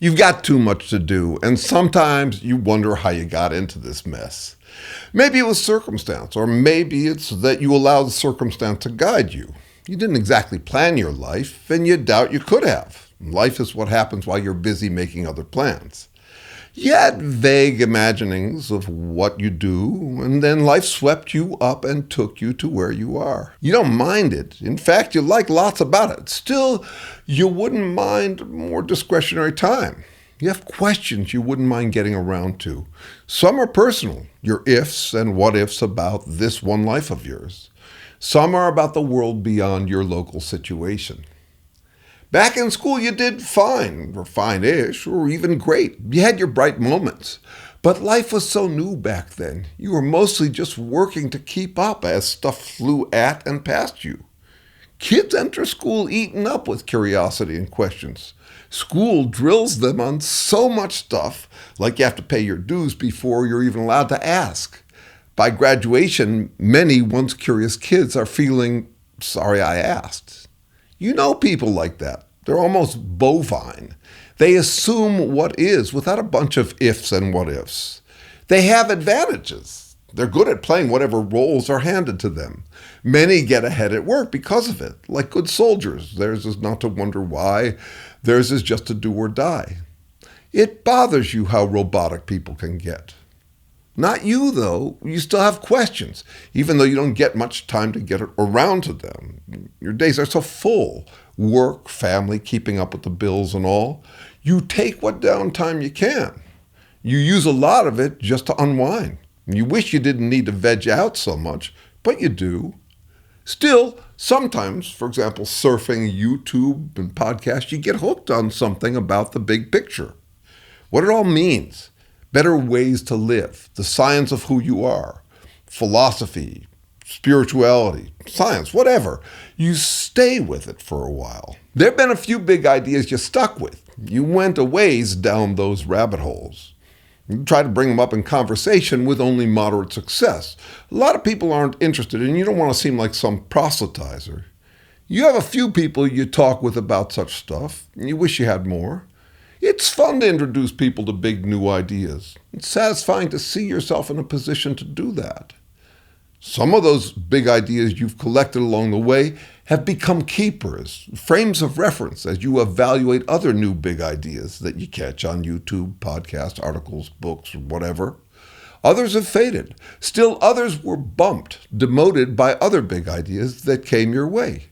You've got too much to do, and sometimes you wonder how you got into this mess. Maybe it was circumstance, or maybe it's that you allowed the circumstance to guide you. You didn't exactly plan your life, and you doubt you could have. Life is what happens while you're busy making other plans. You had vague imaginings of what you do, and then life swept you up and took you to where you are. You don't mind it. In fact, you like lots about it. Still, you wouldn't mind more discretionary time. You have questions you wouldn't mind getting around to. Some are personal, your ifs and what ifs about this one life of yours. Some are about the world beyond your local situation. Back in school, you did fine, or fine-ish, or even great. You had your bright moments. But life was so new back then. You were mostly just working to keep up as stuff flew at and past you. Kids enter school eaten up with curiosity and questions. School drills them on so much stuff, like you have to pay your dues before you're even allowed to ask. By graduation, many once curious kids are feeling, sorry I asked. You know people like that. They're almost bovine. They assume what is without a bunch of ifs and what ifs. They have advantages. They're good at playing whatever roles are handed to them. Many get ahead at work because of it, like good soldiers. Theirs is not to wonder why. Theirs is just to do or die. It bothers you how robotic people can get. Not you, though. You still have questions, even though you don't get much time to get around to them. Your days are so full. Work, family, keeping up with the bills and all. You take what downtime you can. You use a lot of it just to unwind. You wish you didn't need to veg out so much, but you do. Still, sometimes, for example, surfing YouTube and podcasts, you get hooked on something about the big picture. What it all means. Better ways to live, the science of who you are, philosophy, spirituality, science, whatever. You stay with it for a while. There have been a few big ideas you stuck with. You went a ways down those rabbit holes. You try to bring them up in conversation with only moderate success. A lot of people aren't interested, and you don't want to seem like some proselytizer. You have a few people you talk with about such stuff, and you wish you had more. It's fun to introduce people to big new ideas. It's satisfying to see yourself in a position to do that. Some of those big ideas you've collected along the way have become keepers, frames of reference as you evaluate other new big ideas that you catch on YouTube, podcasts, articles, books, or whatever. Others have faded. Still others were bumped, demoted by other big ideas that came your way.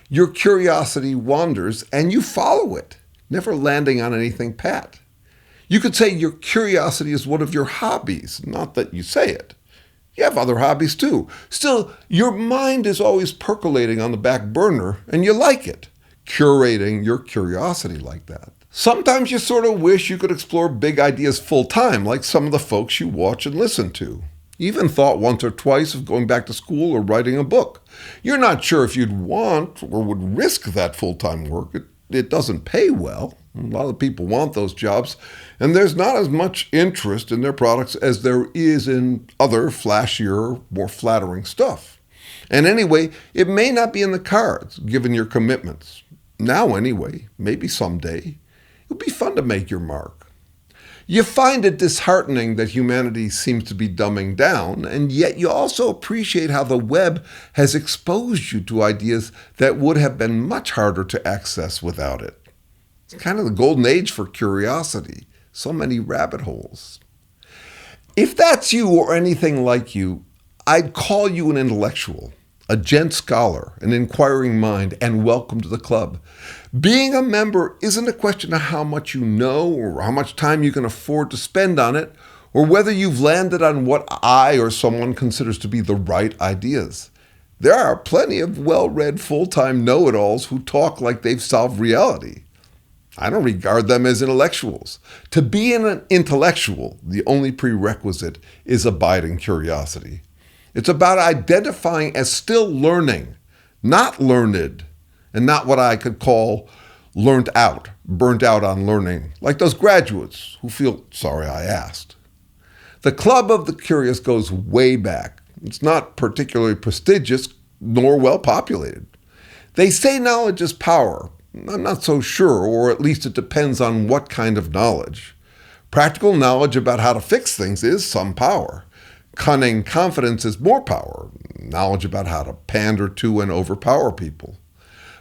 Your curiosity wanders and you follow it, never landing on anything pat. You could say your curiosity is one of your hobbies, not that you say it. You have other hobbies too. Still, your mind is always percolating on the back burner, and you like it, curating your curiosity like that. Sometimes you sort of wish you could explore big ideas full time, like some of the folks you watch and listen to. You even thought once or twice of going back to school or writing a book. You're not sure if you'd want or would risk that full-time work. It doesn't pay well. A lot of people want those jobs, and there's not as much interest in their products as there is in other flashier, more flattering stuff. And anyway, it may not be in the cards, given your commitments. Now anyway, maybe someday, it would be fun to make your mark. You find it disheartening that humanity seems to be dumbing down, and yet you also appreciate how the web has exposed you to ideas that would have been much harder to access without it. It's kind of the golden age for curiosity. So many rabbit holes. If that's you or anything like you, I'd call you an intellectual, a gent scholar, an inquiring mind, and welcome to the club. Being a member isn't a question of how much you know or how much time you can afford to spend on it, or whether you've landed on what I or someone considers to be the right ideas. There are plenty of well-read full-time know-it-alls who talk like they've solved reality. I don't regard them as intellectuals. To be an intellectual, the only prerequisite is abiding curiosity. It's about identifying as still learning, not learned, and not what I could call learned out, burnt out on learning, like those graduates who feel sorry I asked. The Club of the Curious goes way back. It's not particularly prestigious nor well populated. They say knowledge is power, I'm not so sure, or at least it depends on what kind of knowledge. Practical knowledge about how to fix things is some power. Cunning confidence is more power, knowledge about how to pander to and overpower people.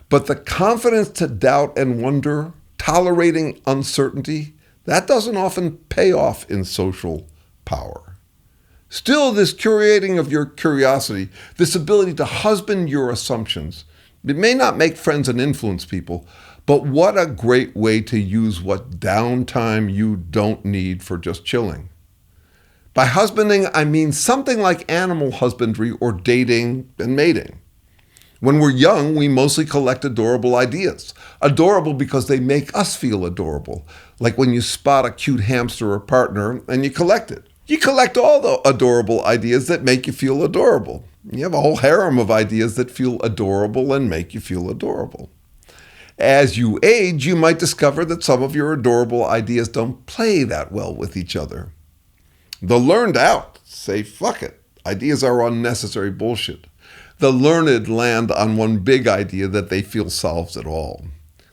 But the confidence to doubt and wonder, tolerating uncertainty, that doesn't often pay off in social power. Still, this curating of your curiosity, this ability to husband your assumptions, it may not make friends and influence people, but what a great way to use what downtime you don't need for just chilling. By husbanding, I mean something like animal husbandry or dating and mating. When we're young, we mostly collect adorable ideas. Adorable because they make us feel adorable. Like when you spot a cute hamster or partner and you collect it. You collect all the adorable ideas that make you feel adorable. You have a whole harem of ideas that feel adorable and make you feel adorable. As you age, you might discover that some of your adorable ideas don't play that well with each other. The learned out say, fuck it. Ideas are unnecessary bullshit. The learned land on one big idea that they feel solves it all.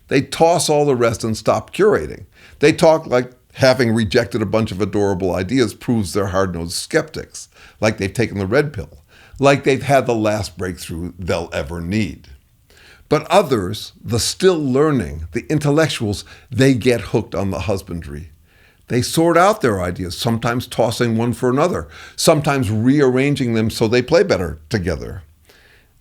They toss all the rest and stop curating. They talk like having rejected a bunch of adorable ideas proves they're hard-nosed skeptics, like they've taken the red pill, like they've had the last breakthrough they'll ever need. But others, the still learning, the intellectuals, they get hooked on the husbandry. They sort out their ideas, sometimes tossing one for another, sometimes rearranging them so they play better together.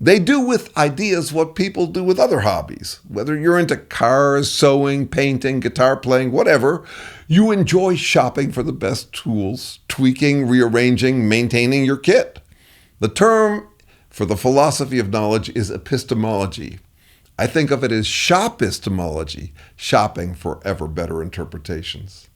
They do with ideas what people do with other hobbies. Whether you're into cars, sewing, painting, guitar playing, whatever, you enjoy shopping for the best tools, tweaking, rearranging, maintaining your kit. The term for the philosophy of knowledge is epistemology. I think of it as shopistemology, shopping for ever better interpretations.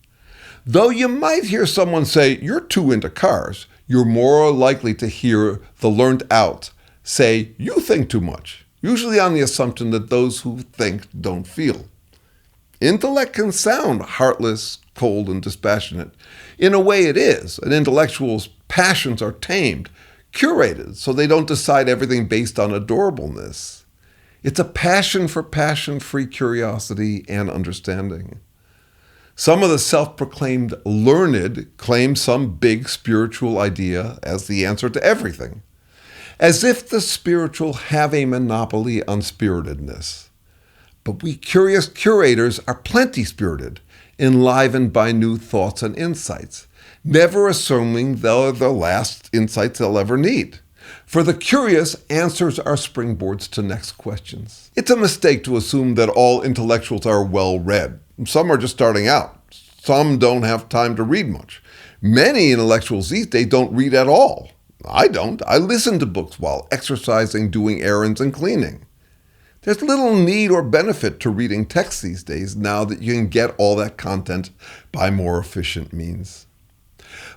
Though you might hear someone say, you're too into cars, you're more likely to hear the learned out say, you think too much, usually on the assumption that those who think don't feel. Intellect can sound heartless, cold, and dispassionate. In a way it is. An intellectual's passions are tamed, curated, so they don't decide everything based on adorableness. It's a passion for passion-free curiosity and understanding. Some of the self-proclaimed learned claim some big spiritual idea as the answer to everything, as if the spiritual have a monopoly on spiritedness. But we curious curators are plenty spirited, enlivened by new thoughts and insights, never assuming they're the last insights they'll ever need. For the curious, answers are springboards to next questions. It's a mistake to assume that all intellectuals are well-read. Some are just starting out. Some don't have time to read much. Many intellectuals these days don't read at all. I don't. I listen to books while exercising, doing errands, and cleaning. There's little need or benefit to reading text these days now that you can get all that content by more efficient means.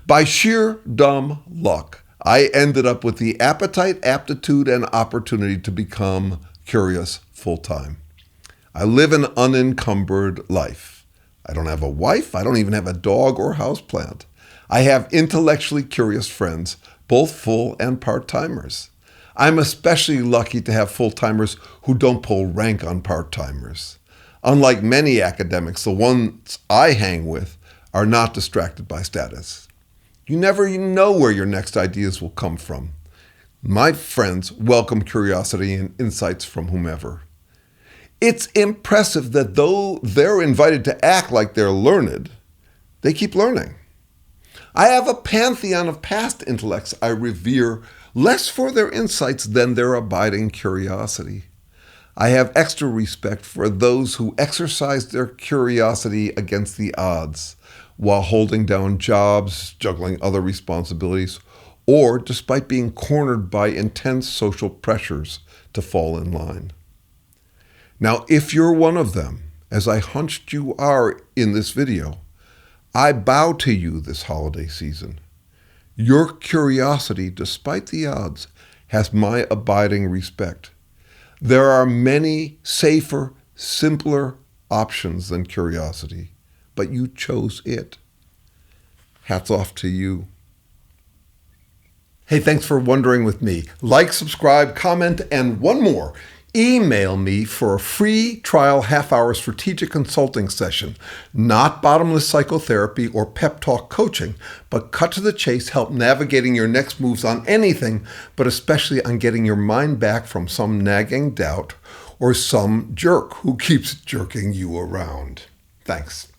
By sheer dumb luck, I ended up with the appetite, aptitude, and opportunity to become curious full-time. I live an unencumbered life. I don't have a wife. I don't even have a dog or houseplant. I have intellectually curious friends, both full and part-timers. I'm especially lucky to have full-timers who don't pull rank on part-timers. Unlike many academics, the ones I hang with are not distracted by status. You never know where your next ideas will come from. My friends welcome curiosity and insights from whomever. It's impressive that though they're invited to act like they're learned, they keep learning. I have a pantheon of past intellects I revere less for their insights than their abiding curiosity. I have extra respect for those who exercise their curiosity against the odds while holding down jobs, juggling other responsibilities, or despite being cornered by intense social pressures to fall in line. Now, if you're one of them, as I hunched you are in this video, I bow to you this holiday season. Your curiosity, despite the odds, has my abiding respect. There are many safer, simpler options than curiosity, but you chose it. Hats off to you. Hey, thanks for wondering with me. Like, subscribe, comment, and one more. email me for a free trial half-hour strategic consulting session. Not bottomless psychotherapy or pep talk coaching, but cut to the chase, help navigating your next moves on anything, but especially on getting your mind back from some nagging doubt or some jerk who keeps jerking you around. Thanks.